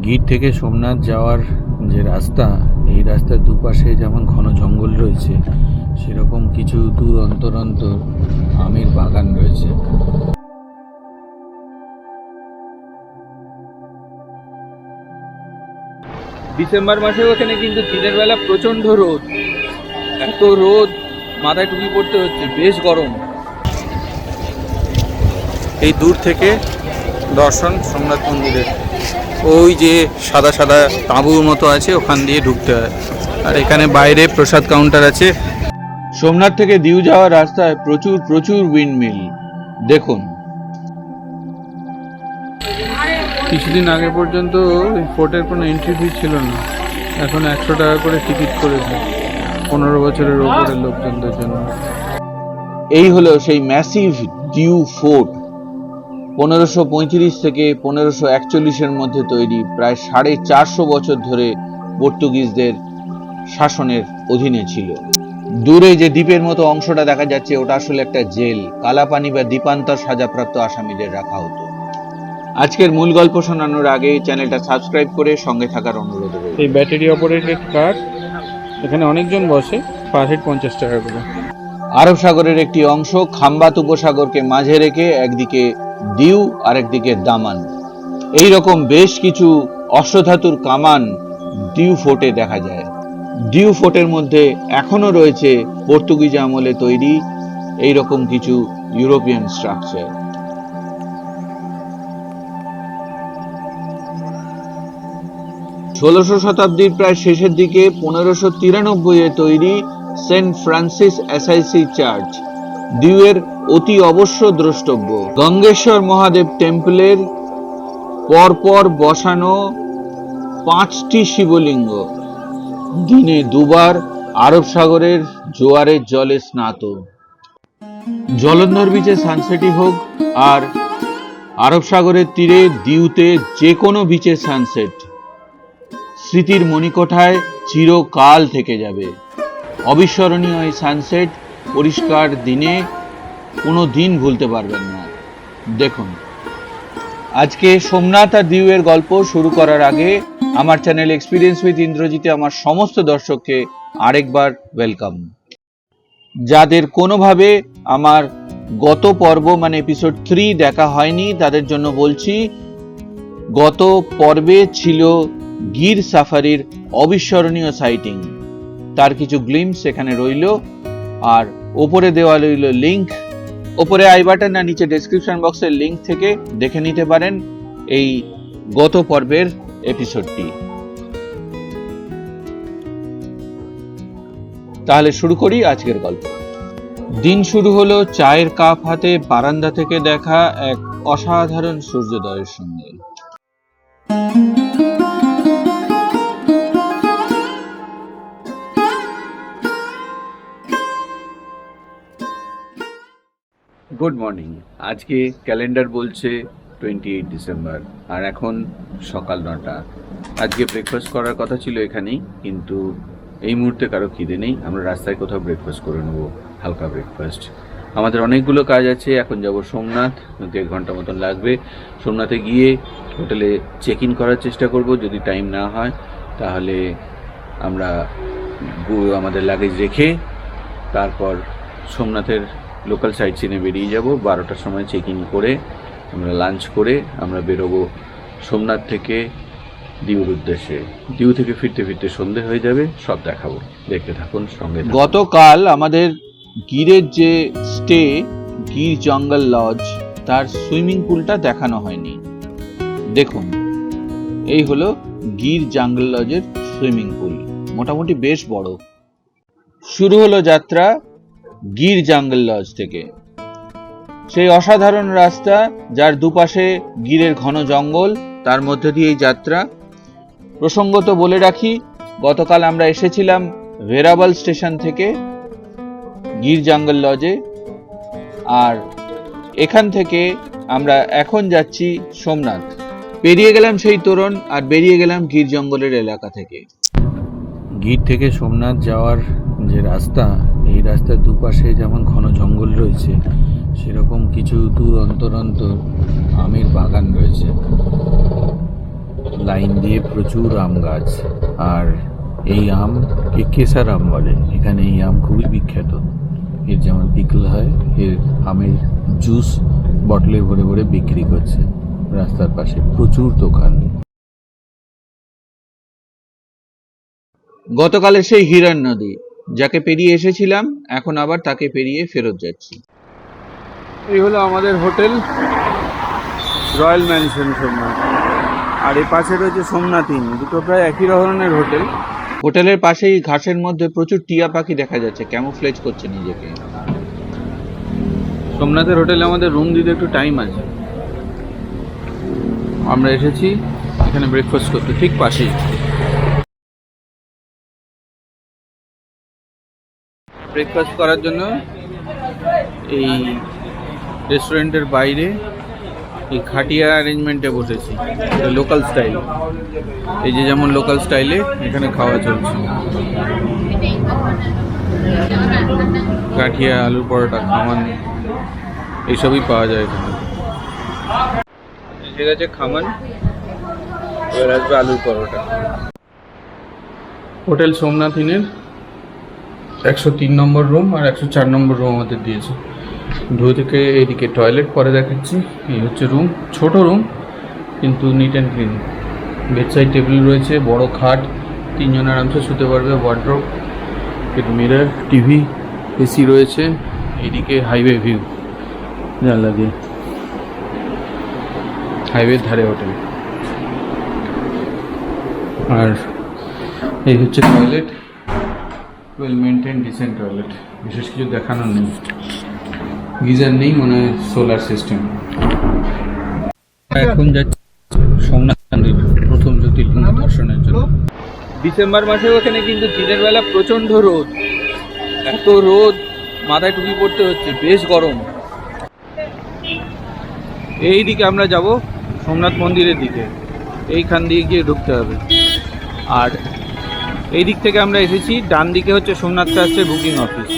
গির থেকে সোমনাথ যাওয়ার যে রাস্তা, এই রাস্তার দুপাশে যেমন ঘন জঙ্গল রয়েছে, সেরকম কিছু দূর অন্তর অন্তর আমের বাগান রয়েছে। ডিসেম্বর মাসে ওখানে কিন্তু দিনের বেলা প্রচন্ড রোদ, এত রোদ মাথায় টুপি পড়তে হচ্ছে, বেশ গরম। এই দূর থেকে দর্শন সোমনাথ মন্দিরের, ওই যে সাদা সাদা তাঁবুর মতো আছে, ওখান দিয়ে ঢুকতে হয়। আর এখানে বাইরে প্রসাদ কাউন্টার আছে। সোমনাথ থেকে দিউ যাওয়ার রাস্তায় প্রচুর প্রচুর উইন্ডমিল দেখুন। কিছুদিন আগে পর্যন্ত এই ফোর্টের কোনো এন্ট্রি ফি ছিল না, এখন 100 টাকা করে টিকিট করেছে 15 বছরের ওপরের লোকজনদের জন্য। এই হলো সেই ম্যাসিভ দিউ ফোর্ট, 1535 থেকে 1541-এর মধ্যে তৈরি, প্রায় 450 বছর ধরে পর্তুগিজদের শাসনের অধীনে ছিল। দূরে যে দ্বীপের মতো অংশটা দেখা যাচ্ছে, ওটা আসলে একটা জেল, কালাপানি বা দ্বীপান্তর সাজাপ্রাপ্ত আসামিদের রাখা হতো। আজকের মূল গল্প শোনানোর আগে চ্যানেলটা সাবস্ক্রাইব করে সঙ্গে থাকার অনুরোধ রইল। এই ব্যাটারি অপারেটেড কার, এখানে অনেকজন বসে, পার হেড 50 টাকা করে। আরব সাগরের একটি অংশ, খাম্বাত উপসাগরকে মাঝে রেখে একদিকে দিউ আর একদিকে দামান। এই রকম বেশ কিছু অশ্বধাতুর কামান দিউ ফোর্টে দেখা যায়। দিউ ফোর্টের মধ্যে এখনো রয়েছে পর্তুগিজ আমলে তৈরি এই রকম কিছু ইউরোপিয়ান স্ট্রাকচার। 16শো শতাব্দীর প্রায় শেষের দিকে 1593-এ তৈরি সেন্ট ফ্রান্সিস অ্যাসাইসি চার্চ দিউয়ের অতি অবশ্য দ্রষ্টব্য। গঙ্গেশ্বর মহাদেব টেম্পলের পরপর বসানো 5টি শিবলিঙ্গ দিনে 2বার আরব সাগরের জোয়ারের জলে স্নাত। জলন্ধর বিচে সানসেটই হোক আর আরব সাগরের তীরে দিউতে যে কোনো বিচের সানসেট স্মৃতির মণিকোঠায় চিরকাল থেকে যাবে। অবিস্মরণীয় এই সানসেট পরিষ্কার দিনে কোনো দিন ভুলতে পারবেন না। দেখুন, আজকে সোমনাথ আর দিউয়ের গল্প শুরু করার আগে আমার চ্যানেল এক্সপিরিয়েন্স উইথ ইন্দ্রজিতে আমার সমস্ত দর্শককে আরেকবার ওয়েলকাম। যাদের কোনোভাবে আমার গত পর্ব মানে এপিসোড 3 দেখা হয়নি, তাদের জন্য বলছি, গত পর্বে ছিল গির সাফারির অবিস্মরণীয় সাইটিং, তার কিছু গ্লিম্পস এখানে রইল, আর ওপরে দেওয়া রইল লিংক। ওপরে আই বাটন আর নিচে ডেসক্রিপশন বক্সের লিংক থেকে দেখে নিতে পারেন এই গত পর্বের এপিসোডটি। তাহলে শুরু করি আজকের গল্প। দিন শুরু হলো চায়ের কাপ হাতে বারান্দা থেকে দেখা এক অসাধারণ সূর্যোদয়ের সঙ্গে। Good morning. আজকে ক্যালেন্ডার বলছে 28 ডিসেম্বর, আর এখন সকাল 9টা। আজকে ব্রেকফাস্ট করার কথা ছিল এখানেই, কিন্তু এই মুহূর্তে কারো খিদে নেই। আমরা রাস্তায় কোথাও ব্রেকফাস্ট করে নেবো, হালকা ব্রেকফাস্ট। আমাদের অনেকগুলো কাজ আছে। এখন যাব সোমনাথ, 1.5 ঘন্টা মতন লাগবে। সোমনাথে গিয়ে হোটেলে চেক ইন করার চেষ্টা করব। যদি টাইম না হয় তাহলে আমরা আমাদের লাগেজ রেখে তারপর সোমনাথের লোকাল সাইট সিনে বেরিয়ে যাব। 12টার সময় চেক ইন করে আমরা লাঞ্চ করে আমরা বেরোবো সোমনাথ থেকে দিউর উদ্দেশ্যে। দিউ থেকে ফিরতে ফিরতে সন্ধে হয়ে যাবে। সব দেখাবো, দেখতে থাকুন সঙ্গে। গতকাল আমাদের গিরের যে স্টে, গির জঙ্গল লজ, তার সুইমিং পুলটা দেখানো হয়নি। দেখুন, এই হলো গির জঙ্গল লজের সুইমিং পুল, মোটামুটি বেশ বড়। শুরু হলো যাত্রা গির জঙ্গল লজ থেকে। সেই অসাধারণ রাস্তা যার দুপাশে গিরের ঘন জঙ্গল, তার মধ্যে দিয়ে এই যাত্রা। প্রসঙ্গত বলে রাখি, গতকাল আমরা এসেছিলাম ভেরাবল স্টেশন থেকে গির জঙ্গল লজে, আর এখান থেকে আমরা এখন যাচ্ছি সোমনাথ। পেরিয়ে গেলাম সেই তোরণ আর বেরিয়ে গেলাম গির জঙ্গলের এলাকা থেকে। গির থেকে সোমনাথ যাওয়ার যে রাস্তা, এই রাস্তার দুপাশে যেমন ঘন জঙ্গল রয়েছে, সেরকম কিছু দূর অন্তর অন্তর আমের বাগান রয়েছে। লাইন দিয়ে প্রচুর আম গাছ, আর এই আমকে কেসার আম বলে। এখানে এই আম খুবই বিখ্যাত। এর যেমন পিকল হয়, এর আমের জুস বটলে ভরে ভরে বিক্রি করছে রাস্তার পাশে, প্রচুর দোকান। গতকালের সেই হিরান নদী, যাকে পেরিয়ে এসেছিলাম, এখন আবার তাকে পেরিয়ে ফেরত যাচ্ছি। এই হলো আমাদের হোটেল, রয়্যাল ম্যানশন সোমনাথ। আর এর পাশে রয়েছে সোমনাথ ইন, দুটো প্রায় একই ধরনের হোটেল। হোটেলের পাশেই ঘাসের মধ্যে প্রচুর টিয়া পাখি দেখা যাচ্ছে, ক্যামোফ্লেজ করছে নিজেকে। সোমনাথের হোটেলে আমাদের রুম দিতে একটু টাইম আছে। আমরা এসেছি এখানে ব্রেকফাস্ট করতে, ঠিক পাশেই। ব্রেকফাস্ট করার জন্য এই রেস্টুরেন্টের বাইরে এই খাটিয়া অ্যারেঞ্জমেন্টে বসেছি, লোকাল স্টাইল। এই যে যেমন লোকাল স্টাইলে এখানে খাওয়া চলছে। কাঠিয়া, আলুর পরোটা, খামান, এইসবই পাওয়া যায় এখানে। ঠিক আছে, খামান, এবার আসবে আলুর পরোটা। হোটেল সোমনাথ ইনের 103 নম্বর রুম আর 104 নম্বর রুম আমাদের দিয়েছে। ধুয়ে থেকে এইদিকে টয়লেট পরে দেখাচ্ছি। এই হচ্ছে রুম, ছোট রুম কিন্তু neat and clean. Bedside table রয়েছে, বড় খাট, 3 জন আরামসে শুতে পারবে, ওয়ার্ড্রোব, মিরর, টিভি, এসি রয়েছে। এইদিকে হাইওয়ে ভিউ, জানলা দিয়ে হাইওয়ের ধারে হোটেল। আর এই হচ্ছে toilet, well maintain, decent toilet, বিশেষ কিছু দেখানোর নেই। গিজার নেই, মনে হয় সোলার সিস্টেম। এখন যাচ্ছি সোমনাথ মন্দির প্রথম জ্যোতির্লিঙ্গ দর্শনের জন্য। ডিসেম্বর মাসে ওখানে কিন্তু দিনের বেলা প্রচণ্ড রোদ, এত রোদ মাথায় টুপি পড়তে হচ্ছে, বেশ গরম। এই দিকে আমরা যাব সোমনাথ মন্দিরের দিকে, এইখান দিয়ে গিয়ে ঢুকতে হবে। আর এই দিক থেকে আমরা এসেছি, ডান দিকে হচ্ছে সোমনাথ ট্রাস্টের বুকিং অফিস।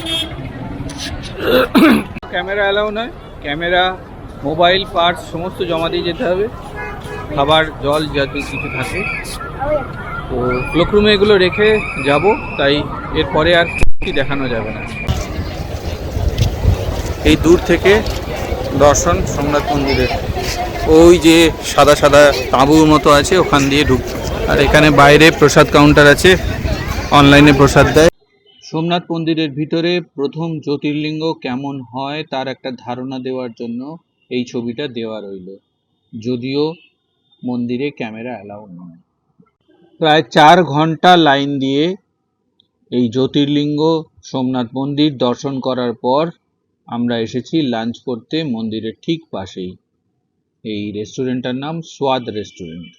ক্যামেরা অ্যালাউ নয়, ক্যামেরা, মোবাইল, পার্স সমস্ত জমা দিয়ে যেতে হবে। খাবার, জল যাতে কিছু থাকে, তো ক্লোকরুমে এগুলো রেখে যাব, তাই এরপরে আর কি দেখানো যাবে না। এই দূর থেকে দর্শন সোমনাথ মন্দিরের, ওই যে সাদা সাদা তাঁবুর মতো আছে, ওখান দিয়ে ঢুকতে। আর এখানে বাইরে প্রসাদ কাউন্টার আছে, অনলাইনে প্রসাদ দেয়। সোমনাথ মন্দিরের ভিতরে প্রথম জ্যোতির্লিঙ্গ কেমন হয় তার একটা ধারণা দেওয়ার জন্য এই ছবিটা দেওয়া রইল, যদিও মন্দিরে ক্যামেরা অ্যালাউ নয়। প্রায় 4 ঘন্টা লাইন দিয়ে এই জ্যোতির্লিঙ্গ সোমনাথ মন্দির দর্শন করার পর আমরা এসেছি লাঞ্চ করতে মন্দিরের ঠিক পাশেই। এই রেস্টুরেন্টটার নাম স্বাদ রেস্টুরেন্ট।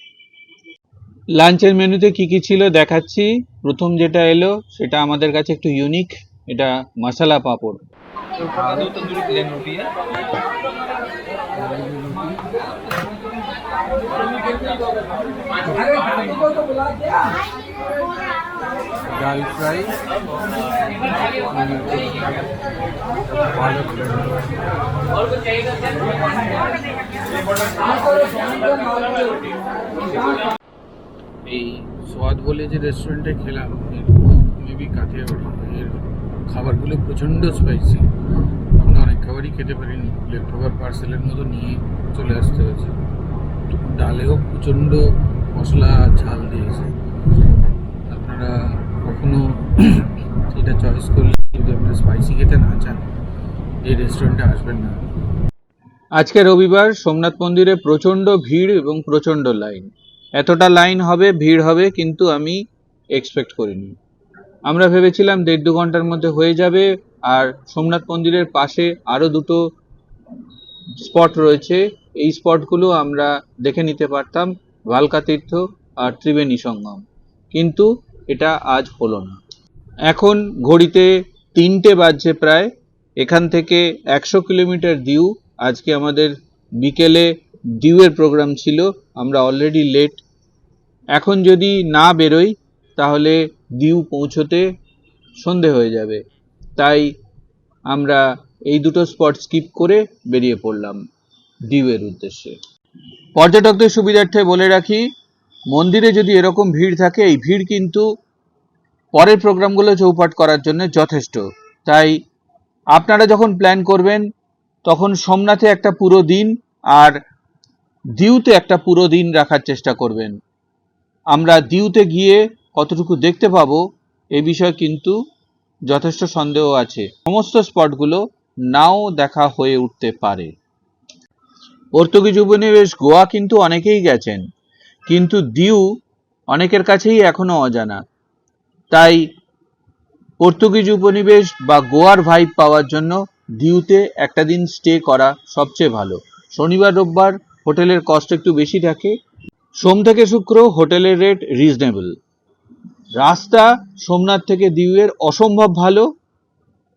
লাঞ্চের মেনুতে কি কি ছিল দেখাচ্ছি। প্রথম যেটা এলো সেটা আমাদের কাছে একটু ইউনিক, এটা মশলা পাঁপড়। ডাল ফ্রাই, এই স্বাদ বলে যে রেস্টুরেন্টে খেলাম, মেবি কাঠিয়াবাড়ি, এর খাবারগুলো প্রচণ্ড স্পাইসি। আমরা অনেক খাবারই খেতে পারিনি, লেফট ওভার পার্সেলের মতো নিয়ে চলে আসতে হয়েছে। ডালেও প্রচণ্ড মশলা ঝাল দিয়েছে। আপনারা কখনো এটা চয়েস করলে, যদি আপনারা স্পাইসি খেতে না চান, এই রেস্টুরেন্টে আসবেন না। আজকে রবিবার, সোমনাথ মন্দিরে প্রচণ্ড ভিড় এবং প্রচণ্ড লাইন। এতটা লাইন হবে, ভিড় হবে, কিন্তু আমি এক্সপেক্ট করিনি। আমরা ভেবেছিলাম 1.5-2 ঘন্টার মধ্যে হয়ে যাবে। আর সোমনাথ মন্দিরের পাশে আরও দুটো স্পট রয়েছে, এই স্পটগুলো আমরা দেখে নিতে পারতাম, ভালকা তীর্থ আর ত্রিবেণী সঙ্গম, কিন্তু এটা আজ হলো না। এখন ঘড়িতে 3টে বাজছে প্রায়। এখান থেকে 100 কিলোমিটার ডিউ। আজকে আমাদের বিকেলে ডিউয়ের প্রোগ্রাম ছিল, আমরা অলরেডি লেট। এখন যদি না বেরোই তাহলে ডিউ পৌঁছতে সন্ধে হয়ে যাবে, তাই আমরা এই দুটো স্পট স্কিপ করে বেরিয়ে পড়লাম ডিউয়ের উদ্দেশ্যে। পর্যটকদের সুবিধার্থে বলে রাখি, মন্দিরে যদি এরকম ভিড় থাকে, এই ভিড় কিন্তু পরের প্রোগ্রামগুলো চৌপাট করার জন্য যথেষ্ট। তাই আপনারা যখন প্ল্যান করবেন তখন সোমনাথে একটা পুরো দিন আর দিউতে একটা পুরো দিন রাখার চেষ্টা করবেন। আমরা দিউতে গিয়ে কতটুকু দেখতে পাবো এ বিষয়ে কিন্তু যথেষ্ট সন্দেহ আছে। সমস্ত স্পটগুলো নাও দেখা হয়ে উঠতে পারে। পর্তুগিজ উপনিবেশ গোয়া কিন্তু অনেকেই গেছেন, কিন্তু দিউ অনেকের কাছেই এখনো অজানা। তাই পর্তুগিজ উপনিবেশ বা গোয়ার ভাইব পাওয়ার জন্য দিউতে একটা দিন স্টে করা সবচেয়ে ভালো। শনিবার রোববার হোটেলের কস্ট একটু বেশি থাকে, সোম থেকে শুক্র হোটেলের রেট রিজনেবল। রাস্তা সোমনাথ থেকে দিউয়ের অসম্ভব ভালো,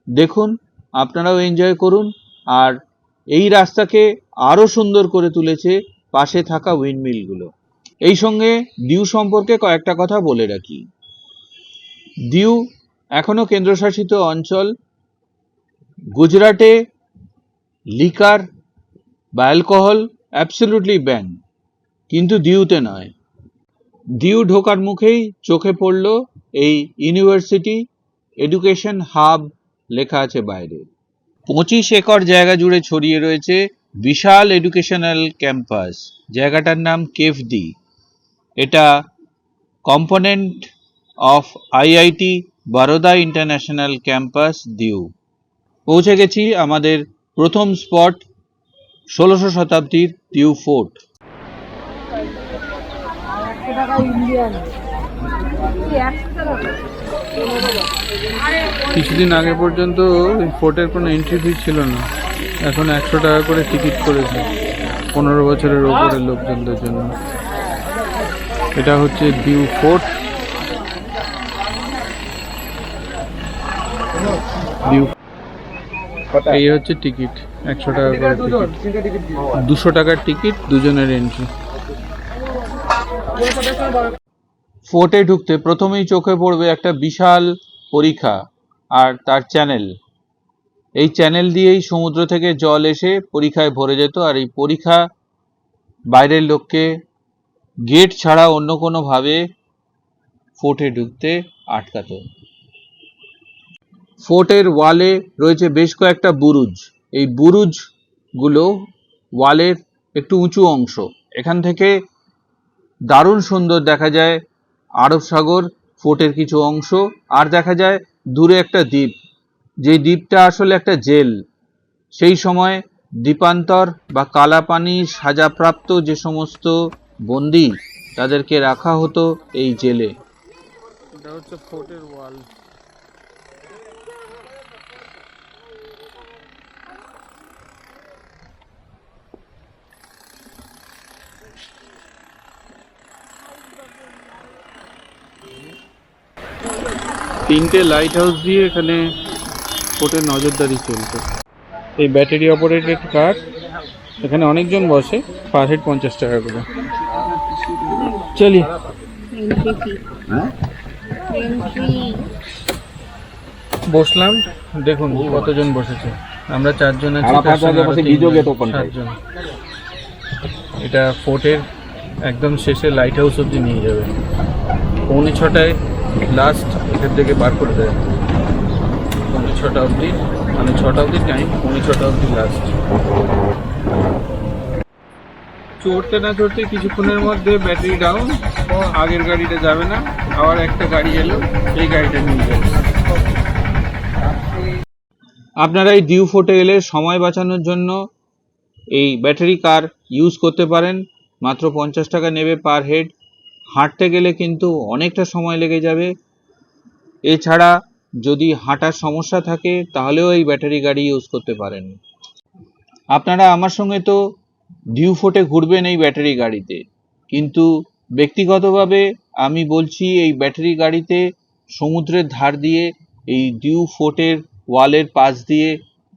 দেখুন আপনারাও এনজয় করুন। আর এই রাস্তাকে আরও সুন্দর করে তুলেছে পাশে থাকা উইন্ডমিলগুলো। এই সঙ্গে দিউ সম্পর্কে কয়েকটা কথা বলে রাখি। দিউ এখনো কেন্দ্রশাসিত অঞ্চল। গুজরাটে লিকার বা অ্যালকোহল অ্যাবসলিউটলি ব্যান, কিন্তু দিউতে নয়। দিউ ঢোকার মুখেই চোখে পড়ল এই ইউনিভার্সিটি এডুকেশন হাব লেখা আছে বাইরে। 25 একর জায়গা জুড়ে ছড়িয়ে রয়েছে বিশাল এডুকেশনাল ক্যাম্পাস। জায়গাটার নাম কেফদি। এটা component of IIT Baroda international campus Diu. পৌঁছে গেছি আমাদের প্রথম স্পট, 16শো শতাব্দীর দিউ ফোর্ট। কিছুদিন আগে পর্যন্ত ফোর্টের কোনো এন্ট্রি ফি ছিল না, এখন 100 টাকা করে টিকিট করেছে 15 বছরের ওপরের লোকজনদের জন্য। এটা হচ্ছে দিউ ফোর্ট। দিউ এই হচ্ছে টিকিট, 100 টাকা করে টিকিট, 200 টাকার টিকিট, দুজনের এন্ট্রি। ফোর্টে ঢুকতে প্রথমেই চোখে পড়বে একটা বিশাল পরিখা আর তার চ্যানেল। এই চ্যানেল দিয়েই সমুদ্র থেকে জল এসে পরিখায় ভরে যেত, আর এই পরিখা বাইরের লোককে গেট ছাড়া অন্য কোনোভাবে ফোর্টে ঢুকতে আটকাতো। ফোর্টের ওয়ালে রয়েছে বেশ কয়েকটা বুরুজ। এই বুরুজগুলো ওয়ালের একটু উঁচু অংশ। এখান থেকে দারুণ সুন্দর দেখা যায় আরব সাগর, ফোর্টের কিছু অংশ, আর দেখা যায় দূরে একটা দ্বীপ, যেই দ্বীপটা আসলে একটা জেল। সেই সময় দ্বীপান্তর বা কালাপানির সাজাপ্রাপ্ত যে সমস্ত বন্দী, তাদেরকে রাখা হতো এই জেলে। এটা হচ্ছে ফোর্টের ওয়াল। তিনটে লাইট হাউস দিয়ে এখানে ফোর্টের নজরদারি চলতো। এই ব্যাটারি অপারেটেড কার, এখানে অনেকজন বসে, পার হেড 50 টাকা করে। চলি বসলাম, দেখুন কতজন বসেছে। আমরা 4 জন আছি, 7 জন। এটা ফোর্টের একদম শেষে লাইট হাউস অব্দি নিয়ে যাবে। 6:45 লাস্ট এখান থেকে বার করে দেয়। 6টা অবধি, মানে 6টা অবধি টাইম, 6:45 অবধি লাস্ট। চড়তে না চড়তে কিছুক্ষণের মধ্যে ব্যাটারি ডাউন, আগের গাড়িটা যাবে না, আবার একটা গাড়ি এলো, সেই গাড়িটা নিয়ে যাবে। আপনারা এই দিউ ফোর্টে এলে সময় বাঁচানোর জন্য এই ব্যাটারি কার ইউজ করতে পারেন। মাত্র 50 টাকা নেবে পার হেড। হাঁটতে গেলে কিন্তু অনেকটা সময় লেগে যাবে। এছাড়া যদি হাঁটার সমস্যা থাকে তাহলেও এই ব্যাটারি গাড়ি ইউজ করতে পারেন। আপনারা আমার সঙ্গে তো দিউ ফোর্টে ঘুরবেন এই ব্যাটারি গাড়িতে, কিন্তু ব্যক্তিগতভাবে আমি বলছি এই ব্যাটারি গাড়িতে সমুদ্রের ধার দিয়ে এই দিউ ফোর্টের ওয়ালের পাশ দিয়ে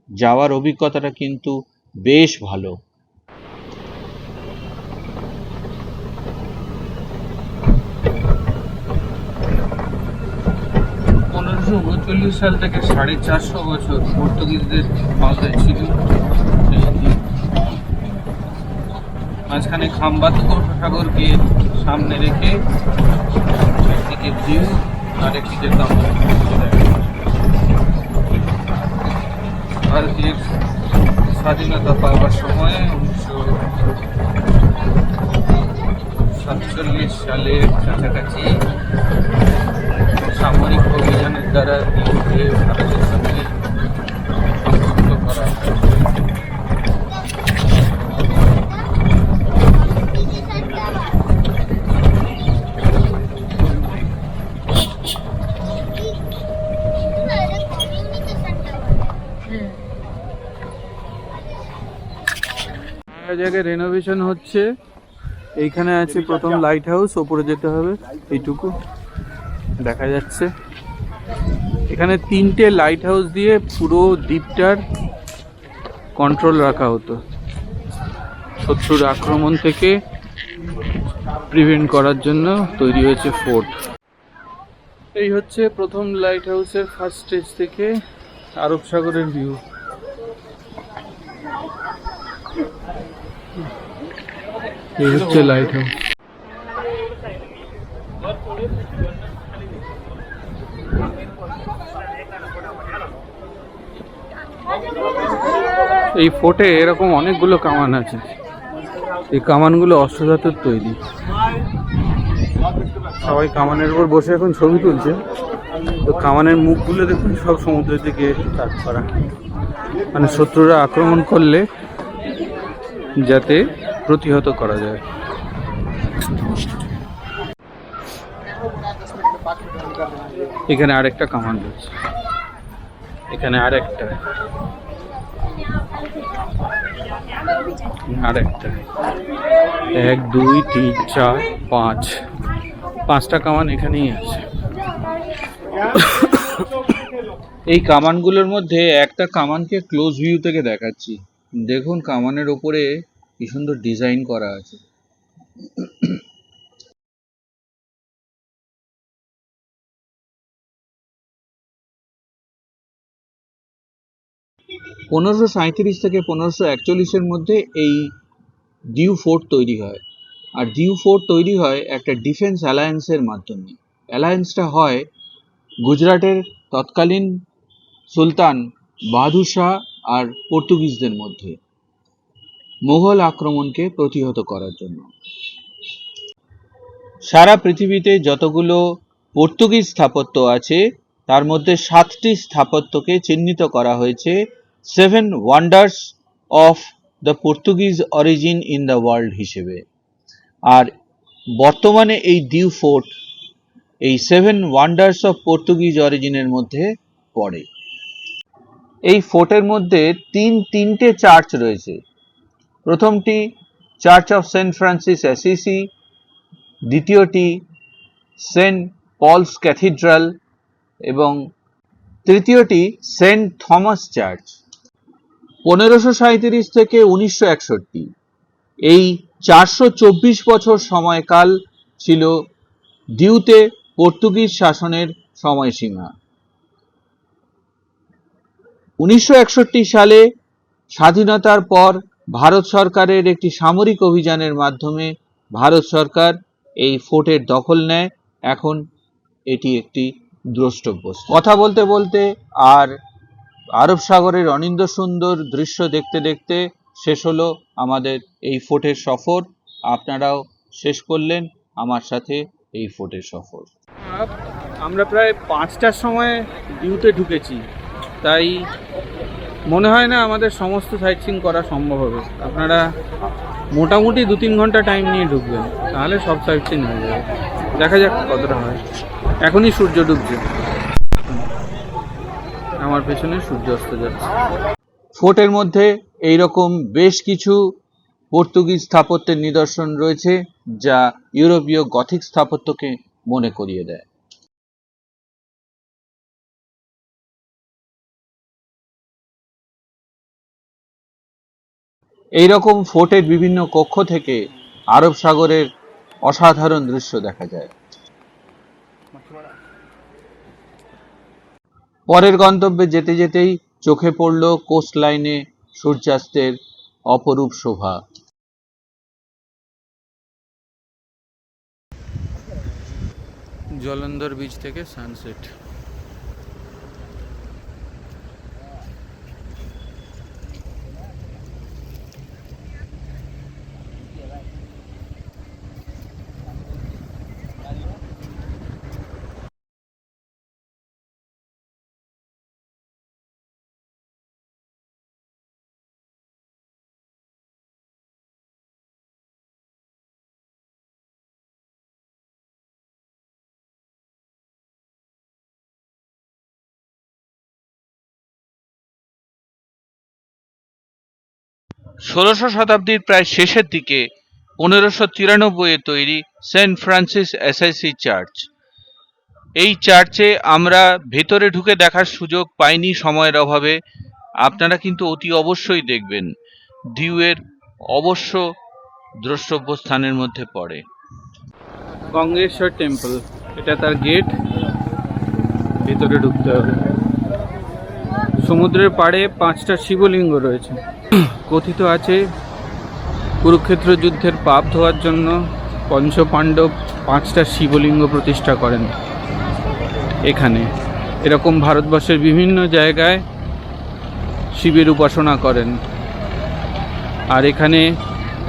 যাওয়ার অভিজ্ঞতাটা কিন্তু বেশ ভালো। 1539 সাল থেকে 450 বছর পর্তুগিজদের ক্ষমতায় ছিল। মাঝখানে খাম্বাতো সাগরকে সামনে রেখে একদিকে ভিউ আর একদিকে কামান। ভারতের স্বাধীনতা পাওয়ার সময় 1947 সালের কাছাকাছি সামরিক অভিযানের দ্বারা দিল্লিকে ভারতের সঙ্গে সংযুক্ত করা হয়। জায়গায় রেনোভেশন হচ্ছে। এইখানে আছে প্রথম লাইট হাউস, ওপরে যেতে হবে, এইটুকু দেখা যাচ্ছে। এখানে 3টে লাইট হাউস দিয়ে পুরো দ্বীপটার কন্ট্রোল রাখা হতো, শত্রুর আক্রমণ থেকে প্রিভেন্ট করার জন্য তৈরি হয়েছে ফোর্ট। এই হচ্ছে প্রথম লাইট হাউসের ফার্স্ট স্টেজ থেকে আরব সাগরের ভিউ। এই হচ্ছে লাইট হাউস। এই ফোর্টে এরকম অনেকগুলো কামান আছে। এই কামানগুলো অস্ত্রধাতুর তৈরি। সবাই কামানের উপর বসে এখন ছবি তুলছে। তো কামানের মুখগুলো দেখুন সব সমুদ্রের দিকে তাক করা, মানে শত্রুরা আক্রমণ করলে যাতে প্রতিহত করা যায়। এখানে আরেকটা কামান রয়েছে, এখানে আরেকটা, আরেকটা, 1 2 3 4 5, 5টা কামান এখানেই আছে। এই কামানগুলোর মধ্যে একটা কামানকে ক্লোজ ভিউ থেকে দেখাচ্ছি। দেখুন কামানের ওপরে কি সুন্দর ডিজাইন করা আছে। পনেরোশো 37 থেকে 1541 মধ্যে এই ডিউ ফোর্ট তৈরি হয়। আর ডিউ ফোর্ট তৈরি হয় একটা ডিফেন্স অ্যালায়েন্সের মাধ্যমে। অ্যালায়েন্সটা হয় গুজরাটের তৎকালীন সুলতান বাহাদুর শাহ আর পর্তুগিজদের মধ্যে মোগল আক্রমণকে প্রতিহত করার জন্য। সারা পৃথিবীতে যতগুলো পর্তুগিজ স্থাপত্য আছে তার মধ্যে 7টি স্থাপত্যকে চিহ্নিত করা হয়েছে 7 wonders of the Portuguese origin in the world হিসেবে। আর বর্তমানে এই ডিউ ফোর্ট এই 7 ওয়ান্ডার্স অফ পর্তুগিজ অরিজিনের মধ্যে পড়ে। এই ফোর্টের মধ্যে তিনটে চার্চ রয়েছে। প্রথমটি চার্চ অফ সেন্ট ফ্রান্সিস অ্যাসিসি, দ্বিতীয়টি সেন্ট পলস ক্যাথিড্রাল এবং তৃতীয়টি সেন্ট থমাস চার্চ। 1537 থেকে 1961 এই 424 বছর সময়কাল ছিল ডিউতে পর্তুগিজ শাসনের সময়সীমা। 1961 সালে স্বাধীনতার পর ভারত সরকারের একটি সামরিক অভিযানের মাধ্যমে ভারত সরকার এই ফোর্টের দখল নেয়। এখন এটি একটি দ্রষ্টব্য। কথা বলতে বলতে আর আরব সাগরের অনিন্দ সুন্দর দৃশ্য দেখতে দেখতে শেষ হলো আমাদের এই ফোর্টের সফর। আপনারাও শেষ করলেন আমার সাথে এই ফোর্টের সফর। আমরা প্রায় 5টার সময় ডিউতে ঢুকেছি, তাই মনে হয় না আমাদের সমস্ত সাইট সিইং করা সম্ভব হবে। আপনারা মোটামুটি 2-3 ঘন্টা টাইম নিয়ে ঢুকবেন, তাহলে সব সাইট সিইং হয়ে যাবে। দেখা যাক কতটা হয়। এখনই সূর্য ডুবছে, আমার পেছনে সূর্য অস্ত যাচ্ছে। ফোর্টের মধ্যে এইরকম বেশ কিছু পর্তুগিজ স্থাপত্যের নিদর্শন রয়েছে যা ইউরোপীয় গথিক স্থাপত্যকে মনে করিয়ে দেয়। এইরকম ফোর্টের বিভিন্ন কক্ষ থেকে আরব সাগরের অসাধারণ দৃশ্য দেখা যায়। পরের গন্তব্যে যেতে যেতেই চোখে পড়ল কোস্ট লাইনে সূর্যাস্তের অপরূপ শোভা। জলন্ধর বিচ থেকে সানসেট। ষোড়শ শতাব্দীর প্রায় শেষের দিকে 1593-এ তৈরি সেন্ট ফ্রান্সিস অ্যাসাইসি চার্চ। এই চার্চে আমরা ভেতরে ঢুকে দেখার সুযোগ পাইনি সময়ের অভাবে। আপনারা কিন্তু অতি অবশ্যই দেখবেন, ডিউয়ের অবশ্য দ্রষ্টব্য স্থানের মধ্যে পড়ে। গঙ্গেশ্বর টেম্পল, এটা তার গেট, ভেতরে ঢুকতে হবে। সমুদ্রের পাড়ে 5টা শিবলিঙ্গ রয়েছে। কথিত আছে কুরুক্ষেত্র যুদ্ধের পাপ ধোয়ার জন্য পঞ্চপাণ্ডব 5টা শিবলিঙ্গ প্রতিষ্ঠা করেন এখানে। এরকম ভারতবর্ষের বিভিন্ন জায়গায় শিবের উপাসনা করেন। আর এখানে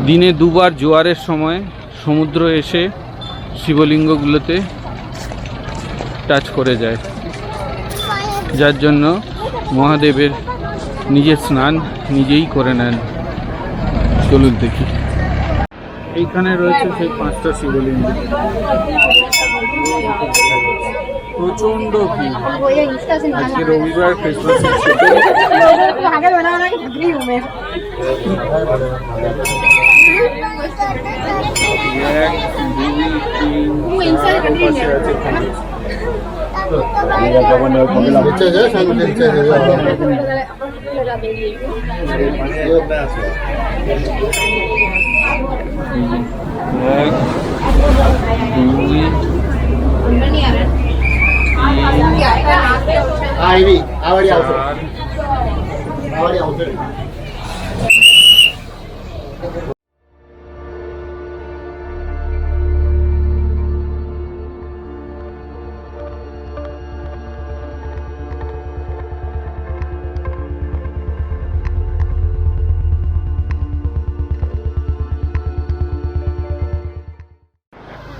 দিনে 2বার জোয়ারের সময় সমুদ্র এসে শিবলিঙ্গগুলোতে টাচ করে যায়, যার জন্য মহাদেবের নিজের স্নান নিজেই করে নেন। চলুন দেখি। এইখানে রয়েছে সেই 5টা শিবলিঙ্গ। প্রচন্ড ভিড়, আজকে রবিবার, ক্রিসমাসের ছুটি। 1, 2, 3,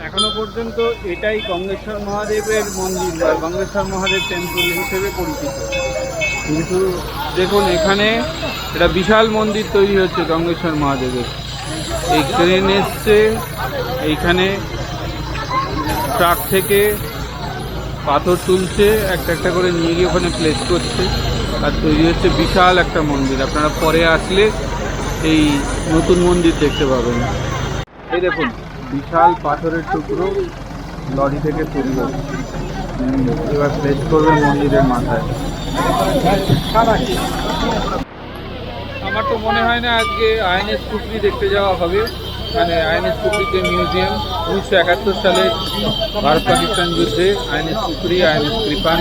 এখনো পর্যন্ত এটাই গঙ্গেশ্বর মহাদেবের মন্দির বা গঙ্গেশ্বর মহাদেব টেম্পল হিসেবে পরিচিত। কিন্তু দেখুন এখানে একটা বিশাল মন্দির তৈরি হচ্ছে গঙ্গেশ্বর মহাদেবের। এই ক্রেন এসছে, এইখানে ট্রাক থেকে পাথর তুলছে, একটা একটা করে নিয়ে গিয়ে ওখানে প্লেস করছে, আর তৈরি হচ্ছে বিশাল একটা মন্দির। আপনারা পরে আসলে এই নতুন মন্দির দেখতে পাবেন। এই দেখুন বিশাল পাথরের টুকরো লরি থেকে তুলল, এবার প্লেস করবে মন্দিরের মাথায়। আমার তো মনে হয় না আজকে আইএনএস টুকরি দেখতে যাওয়া হবে। মানে আইএনএস টুকরিতে মিউজিয়াম 1971 সালে ভারত পাকিস্তান যুদ্ধে আইএনএস টুকরি, আইএনএস কৃপান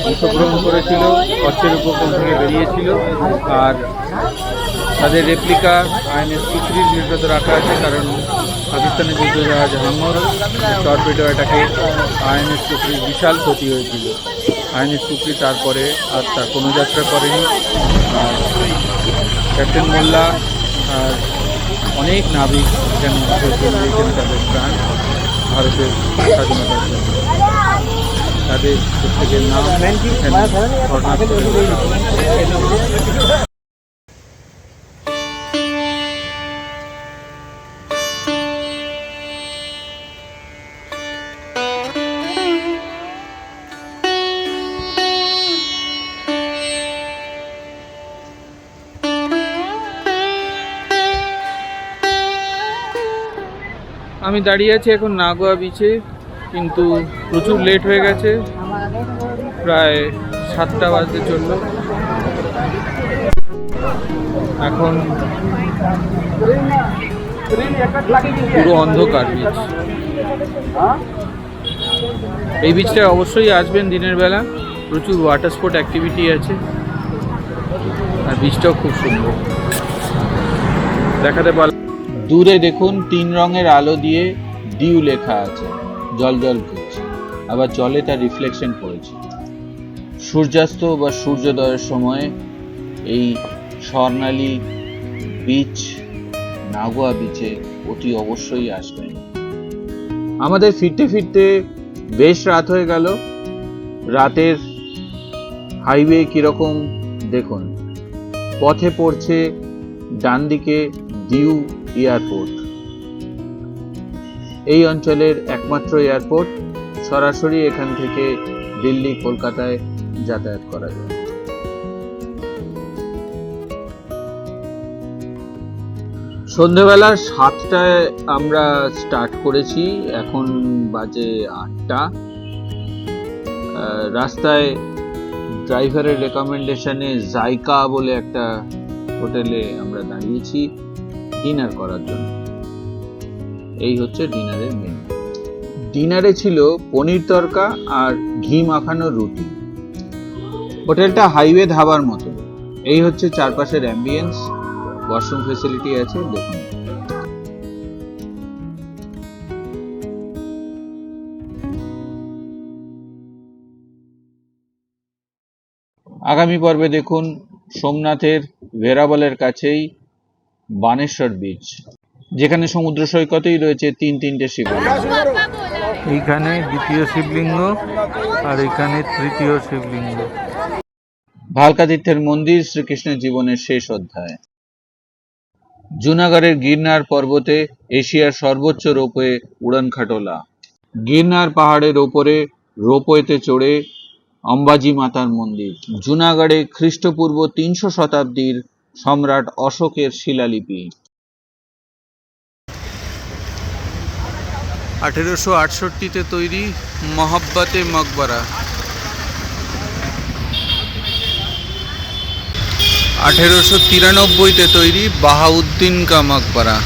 অংশগ্রহণ করেছিল, কচ্ছের উপকূল থেকে বেরিয়েছিল। আর তাদের রেপ্লিকা আইএনএস টুকরির নির্গত রাখা আছে, কারণ পাকিস্তানের যুদ্ধ জাহাজ হাঙ্গর টর্পেডো এটাকে আইএনএস টুকরির বিশাল ক্ষতি হয়েছিল। আইএনএস টুকরি তারপরে আর তার কোনো যাত্রা করেনি। ক্যাপ্টেন মোল্লা আর অনেক নাবিক এখানে দিয়েছেন তাদের প্রাণ ভারতের স্বাধীনতার জন্য। তাদের প্রত্যেকের নাম আমি দাঁড়িয়ে আছি এখন নাগোয়া বিচে, কিন্তু প্রচুর লেট হয়ে গেছে, প্রায় 7টা বাজতে চলল। এখন পুরো অন্ধকার বিচ। এই বিচটায় অবশ্যই আসবেন দিনের বেলা, প্রচুর ওয়াটার স্পোর্ট অ্যাক্টিভিটি আছে, আর বিচটাও খুব সুন্দর দেখাতে পারলাম। দূরে দেখুন 3 রঙের আলো দিয়ে ডিউ লেখা আছে। জল জল করছে, আবার জলে তার রিফ্লেকশন পড়েছে। সূর্যাস্ত বা সূর্যোদয়ের সময় এই স্বর্ণালী বিচ, নাগোয়া বিচে অতি অবশ্যই আসবেন। আমাদের ফিরতে ফিরতে বেশ রাত হয়ে গেল। রাতের হাইওয়ে কিরকম দেখুন, পথে পড়ছে ডান দিকে দিউ এয়ারপোর্ট, এই অঞ্চলের একমাত্র এয়ারপোর্ট। সরাসরি এখান থেকে দিল্লি, কলকাতায় যাতায়াত করা যায়। সন্ধেবেলা 7টায় আমরা স্টার্ট করেছি, এখন বাজে 8টা। রাস্তায় ড্রাইভারের রেকমেন্ডেশনে জাইকা বলে একটা হোটেলে আমরা দাঁড়িয়েছি ডিনার করার জন্য। এই হচ্ছে ডিনারের মেনু। ডিনারে ছিল পনির তড়কা আর ঘি মাখানো রুটি। হোটেলটা হাইওয়ে ধাবার মতো। এই হচ্ছে চারপাশের অ্যাম্বিয়েন্স, ওয়াশরুম ফেসিলিটি আছে, দেখুন। আগামী পর্বে দেখুন সোমনাথের ভেরাবলের কাছেই বানেশ্বর বিচ, যেখানে সমুদ্র সৈকতেই রয়েছে তিনটে শিবলিঙ্গ। এইখানে দ্বিতীয় শিবলিঙ্গ আর এখানে তৃতীয় শিবলিঙ্গ। ভালকা তীর্থের মন্দির, শ্রীকৃষ্ণের জীবনের শেষ অধ্যায়। জুনাগড়ের গিরনার পর্বতে এশিয়ার সর্বোচ্চ রোপওয়ে উড়ানখাটোলা। গিরনার পাহাড়ের ওপরে রোপওয়েতে চড়ে অম্বাজি মাতার মন্দির। জুনাগড়ে খ্রিস্টপূর্ব 300 শতাব্দীর সম্রাট অশোকের শিলালিপি। 1868-তে তৈরি মহাব্বতে মকবরা। 1893-তে তৈরি বাহাউদ্দিন কা মকবরা।